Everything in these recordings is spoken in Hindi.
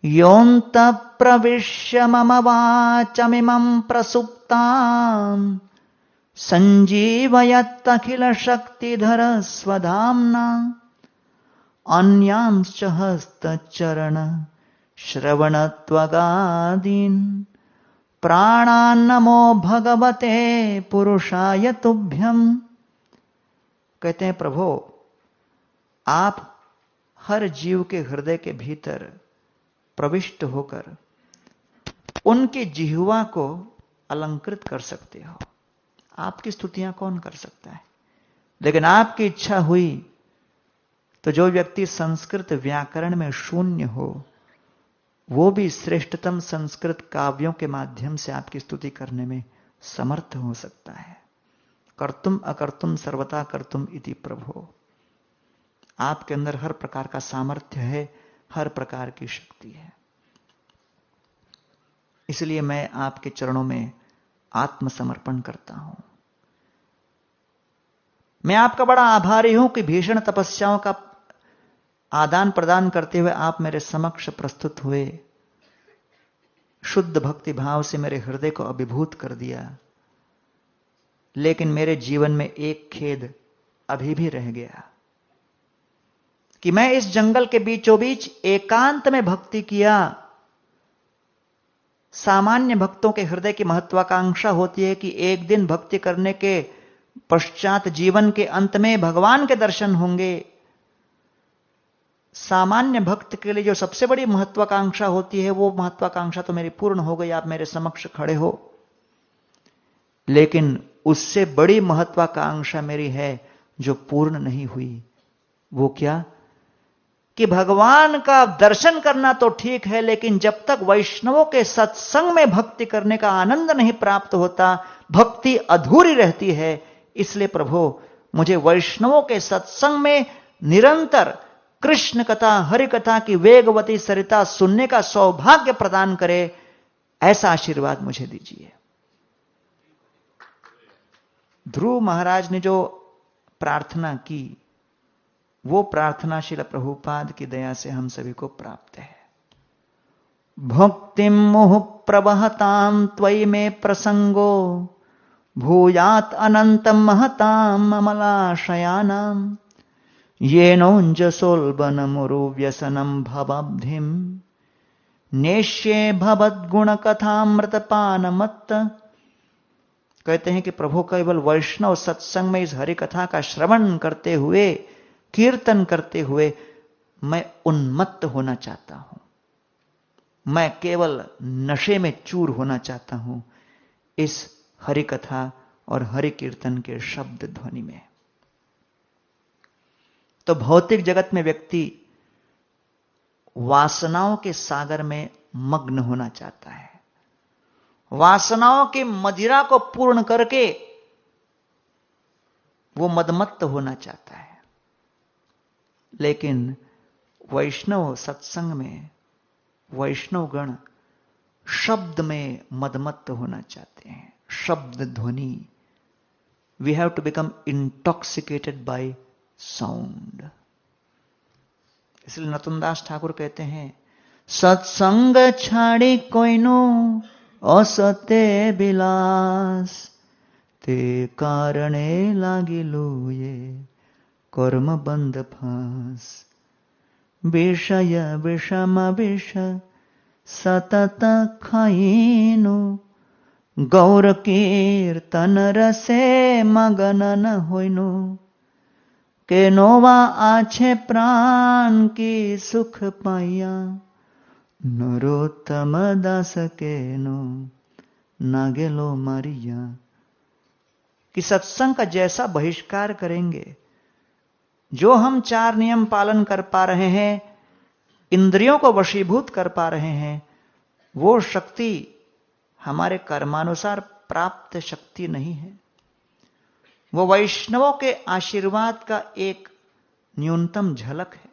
योऽन्त प्रविश्य मम वाचमिमं प्रसुप्ताम् सञ्जीवयत्यखिलशक्तिधर स्वधाम्ना अन्यांश्च हस्तचरण श्रवणत्वगादीन् प्राणान्नमो भगवते पुरुषाय तुभ्यम। कहते हैं प्रभु, आप हर जीव के हृदय के भीतर प्रविष्ट होकर उनकी जिह्वा को अलंकृत कर सकते हो। आपकी स्तुतियां कौन कर सकता है? लेकिन आपकी इच्छा हुई तो जो व्यक्ति संस्कृत व्याकरण में शून्य हो वो भी श्रेष्ठतम संस्कृत काव्यों के माध्यम से आपकी स्तुति करने में समर्थ हो सकता है। कर्तुम अकर्तुम सर्वथा कर्तुम इति प्रभो। आपके अंदर हर प्रकार का सामर्थ्य है, हर प्रकार की शक्ति है। इसलिए मैं आपके चरणों में आत्मसमर्पण करता हूं। मैं आपका बड़ा आभारी हूं कि भीषण तपस्याओं का आदान प्रदान करते हुए आप मेरे समक्ष प्रस्तुत हुए, शुद्ध भक्ति भाव से मेरे हृदय को अभिभूत कर दिया। लेकिन मेरे जीवन में एक खेद अभी भी रह गया कि मैं इस जंगल के बीचों बीच एकांत में भक्ति किया। सामान्य भक्तों के हृदय की महत्वाकांक्षा होती है कि एक दिन भक्ति करने के पश्चात जीवन के अंत में भगवान के दर्शन होंगे। सामान्य भक्त के लिए जो सबसे बड़ी महत्वाकांक्षा होती है वो महत्वाकांक्षा तो मेरी पूर्ण हो गई, आप मेरे समक्ष खड़े हो। लेकिन उससे बड़ी महत्वाकांक्षा मेरी है जो पूर्ण नहीं हुई। वो क्या? कि भगवान का दर्शन करना तो ठीक है, लेकिन जब तक वैष्णवों के सत्संग में भक्ति करने का आनंद नहीं प्राप्त होता, भक्ति अधूरी रहती है। इसलिए प्रभु, मुझे वैष्णवों के सत्संग में निरंतर कृष्ण कथा, हरि कथा की वेगवती सरिता सुनने का सौभाग्य प्रदान करे, ऐसा आशीर्वाद मुझे दीजिए। ध्रुव महाराज ने जो प्रार्थना की, वो प्रार्थना श्रील प्रभुपाद की दया से हम सभी को प्राप्त है। भक्तिं मुहुः प्रवहतां त्वयि मे प्रसंगो भूयात् अनंतं महतां अमलाशयानां येनोञ्जसोल्बनमुरुव्यसनं भवाब्धिं नेष्ये भवद्गुणकथामृतपानमत्त। कहते हैं कि प्रभु, केवल वैष्णव सत्संग में इस हरि कथा का श्रवण करते हुए, कीर्तन करते हुए मैं उन्मत्त होना चाहता हूं। मैं केवल नशे में चूर होना चाहता हूं इस हरि कथा और हरि कीर्तन के शब्द ध्वनि में। तो भौतिक जगत में व्यक्ति वासनाओं के सागर में मग्न होना चाहता है, वासनाओं की मदिरा को पूर्ण करके वो मदमत्त होना चाहता है। लेकिन वैष्णव सत्संग में वैष्णव गण शब्द में मदमत्त होना चाहते हैं, शब्द ध्वनि। We have to become intoxicated by sound. इसलिए नतुनदास ठाकुर कहते हैं, सत्संग छाड़ी कोइनो असते बिलास, ते कारणे लागिलो ये कर्म बंध फास। विषय विषम विष सतत खाइनु, गौर कीर्तन रसे मगन न होइनु। के नोवा आछे प्राण की सुख पाइया, नरोत्तम दास के नो नागेलो मारिया। कि सत्संग का जैसा बहिष्कार करेंगे, जो हम 4 नियम पालन कर पा रहे हैं, इंद्रियों को वशीभूत कर पा रहे हैं, वो शक्ति हमारे कर्मानुसार प्राप्त शक्ति नहीं है। वो वैष्णवों के आशीर्वाद का एक न्यूनतम झलक है।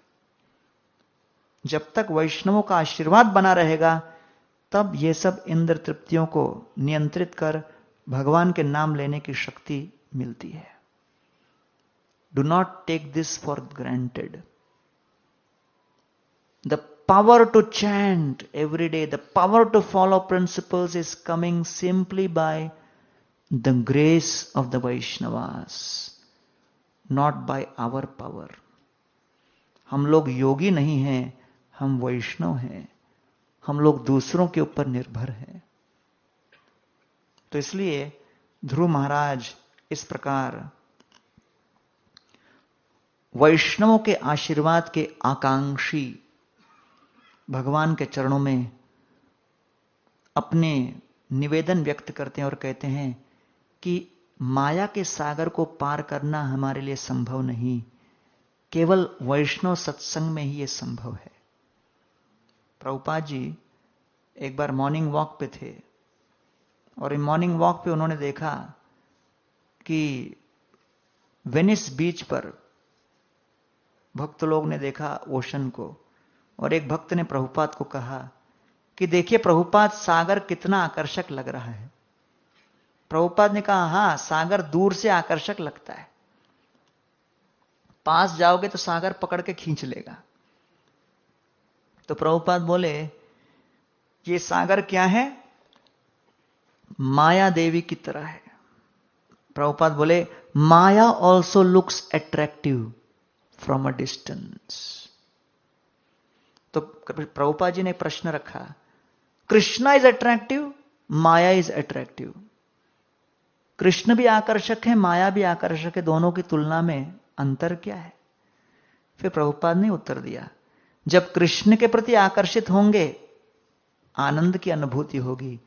जब तक वैष्णवों का आशीर्वाद बना रहेगा, तब ये सब इंद्र तृप्तियों को नियंत्रित कर भगवान के नाम लेने की शक्ति मिलती है। Do not take this for granted. The power to chant every day, the power to follow principles is coming simply by the grace of the Vaishnavas, not by our power. हम लोग योगी नहीं हैं, हम वैष्णव हैं, हम लोग दूसरों के ऊपर निर्भर हैं. तो इसलिए ध्रुव महाराज इस प्रकार वैष्णवों के आशीर्वाद के आकांक्षी भगवान के चरणों में अपने निवेदन व्यक्त करते हैं और कहते हैं कि माया के सागर को पार करना हमारे लिए संभव नहीं, केवल वैष्णव सत्संग में ही यह संभव है. प्रभुपाद जी एक बार मॉर्निंग वॉक पे थे और इन मॉर्निंग वॉक पे उन्होंने देखा कि वेनिस बीच पर भक्त लोग ने देखा ओशन को, और एक भक्त ने प्रभुपाद को कहा कि देखिए प्रभुपाद, सागर कितना आकर्षक लग रहा है. प्रभुपाद ने कहा, हां, सागर दूर से आकर्षक लगता है, पास जाओगे तो सागर पकड़ के खींच लेगा. तो प्रभुपाद बोले, ये सागर क्या है? माया देवी की तरह है. प्रभुपाद बोले, Maya also looks attractive from a distance. तो प्रभुपाद जी ने प्रश्न रखा, Krishna is attractive, Maya is attractive. Krishna भी आकर्षक है, माया भी आकर्षक है, दोनों की तुलना में अंतर क्या है? फिर प्रभुपाद ने उत्तर दिया, जब कृष्ण के प्रति आकर्षित होंगे आनंद की अनुभूति होगी,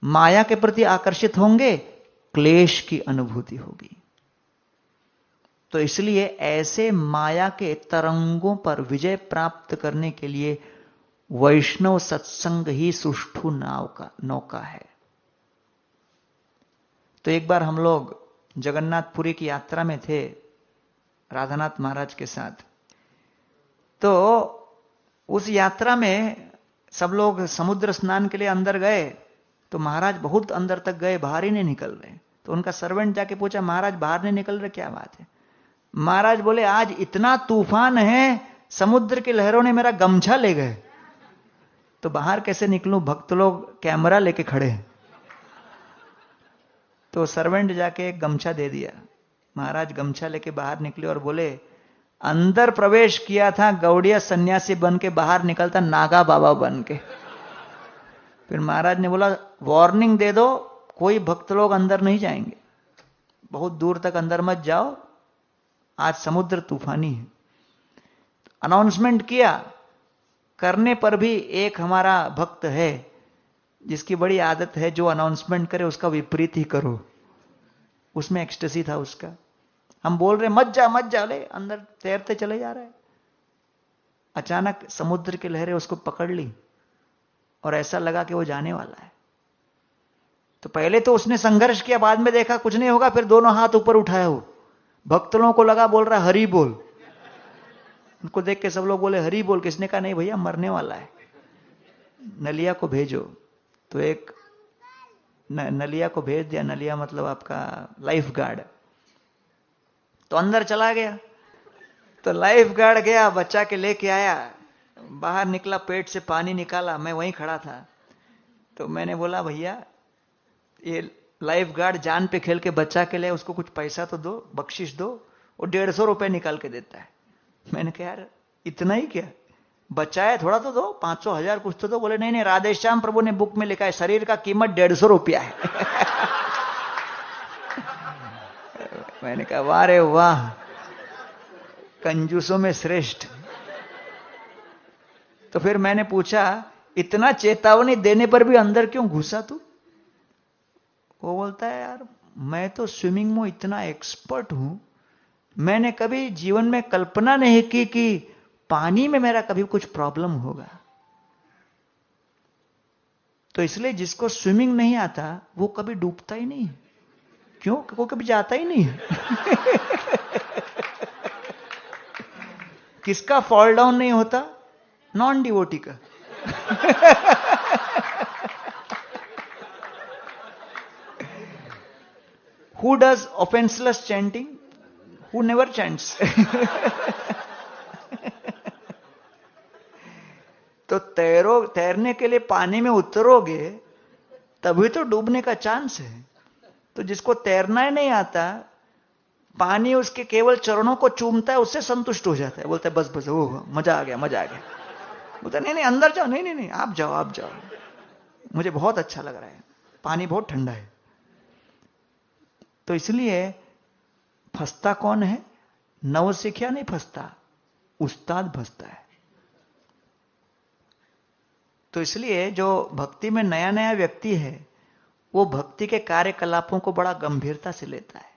माया के प्रति आकर्षित होंगे क्लेश की अनुभूति होगी. तो इसलिए ऐसे माया के तरंगों पर विजय प्राप्त करने के लिए वैष्णव सत्संग ही सुष्ठु नौका है. तो एक बार हम लोग जगन्नाथपुरी की यात्रा में थे राधानाथ महाराज के साथ. तो उस यात्रा में सब लोग समुद्र स्नान के लिए अंदर गए, तो महाराज बहुत अंदर तक गए, बाहर ही नहीं निकल रहे. तो उनका सर्वेंट जाके पूछा, महाराज बाहर नहीं निकल रहे, क्या बात है? महाराज बोले, आज इतना तूफान है, समुद्र की लहरों ने मेरा गमछा ले गए, तो बाहर कैसे निकलूं? भक्त लोग कैमरा लेके खड़े हैं. तो सर्वेंट जाके एक गमछा दे दिया. महाराज गमछा लेके बाहर निकले और बोले, अंदर प्रवेश किया था गौड़िया सन्यासी बन के, बाहर निकलता नागा बाबा बन के. फिर महाराज ने बोला, वार्निंग दे दो, कोई भक्त लोग अंदर नहीं जाएंगे, बहुत दूर तक अंदर मत जाओ, आज समुद्र तूफानी है. अनाउंसमेंट किया, करने पर भी एक हमारा भक्त है जिसकी बड़ी आदत है, जो अनाउंसमेंट करे उसका विपरीत ही करो. उसमें एक्सटेसी था उसका. हम बोल रहे मत जा मत जा, ले अंदर तैरते चले जा रहे. अचानक समुद्र की लहरें उसको पकड़ ली और ऐसा लगा कि वो जाने वाला है. तो पहले तो उसने संघर्ष किया, बाद में देखा कुछ नहीं होगा, फिर दोनों हाथ ऊपर उठाया. वो भक्त लोगों को लगा बोल रहा हरि बोल. उनको देख के सब लोग बोले हरि बोल. किसने कहा नहीं भैया मरने वाला है, नलिया को भेजो. तो एक नलिया को भेज दिया. नलिया मतलब आपका लाइफ गार्ड. तो अंदर चला गया. तो लाइफ गार्ड गया, बच्चा के लेके आया, बाहर निकला, पेट से पानी निकाला. मैं वहीं खड़ा था. तो मैंने बोला, भैया ये लाइफ गार्ड जान पे खेल के बच्चा के लिए, उसको कुछ पैसा तो दो, बख्शिश दो. वो 150 रुपए निकाल के देता है. मैंने कहा यार इतना ही क्या, बचाया थोड़ा तो दो, 500 1000 कुछ तो दो. बोले नहीं नहीं, राधेश्याम प्रभु ने बुक में लिखा है शरीर का कीमत 150 रुपया है. मैंने कहा वाह रे वाह, कंजूसों में श्रेष्ठ. तो फिर मैंने पूछा, इतना चेतावनी देने पर भी अंदर क्यों घुसा तू? वो बोलता है, यार मैं तो स्विमिंग में इतना एक्सपर्ट हूं, मैंने कभी जीवन में कल्पना नहीं की कि पानी में मेरा कभी कुछ प्रॉब्लम होगा. तो इसलिए जिसको स्विमिंग नहीं आता वो कभी डूबता ही नहीं. क्यों? वो कभी जाता ही नहीं. किसका फॉल डाउन नहीं होता? नॉन डिवोटी का. Who does offenseless chanting? Who never chants? तो तो तैरने के लिए पानी में उतरोगे तभी तो डूबने का चांस है। तो जिसको तैरना ही नहीं आता, पानी उसके केवल चरणों को चूमता है, उससे संतुष्ट हो जाता है, बोलता है बस बस, ओह मजा आ गया, मजा आ गया। बोलता नहीं नहीं अंदर जाओ, नहीं नहीं नहीं आप जाओ, आप जाओ, मुझे बहुत अच्छा लग रहा है, पानी बहुत ठंडा है। तो इसलिए फंसता कौन है? नवसिखिया नहीं फंसता, उस्ताद फंसता है। तो इसलिए जो भक्ति में नया नया व्यक्ति है वो भक्ति के कार्यकलापों को बड़ा गंभीरता से लेता है,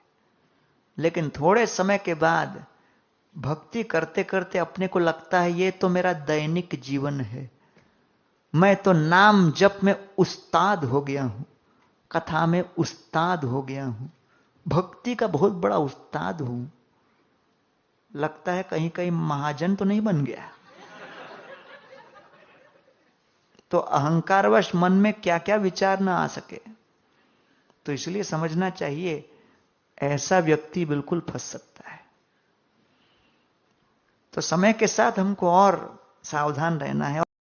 लेकिन थोड़े समय के बाद भक्ति करते करते अपने को लगता है ये तो मेरा दैनिक जीवन है, मैं तो नाम जप में उस्ताद हो गया हूं, कथा में उस्ताद हो गया हूं, भक्ति का बहुत बड़ा उस्ताद हूं। लगता है कहीं कहीं महाजन तो नहीं बन गया। तो अहंकारवश मन में क्या क्या विचार ना आ सके। तो इसलिए समझना चाहिए ऐसा व्यक्ति बिल्कुल फंस सकता है। तो समय के साथ हमको और सावधान रहना है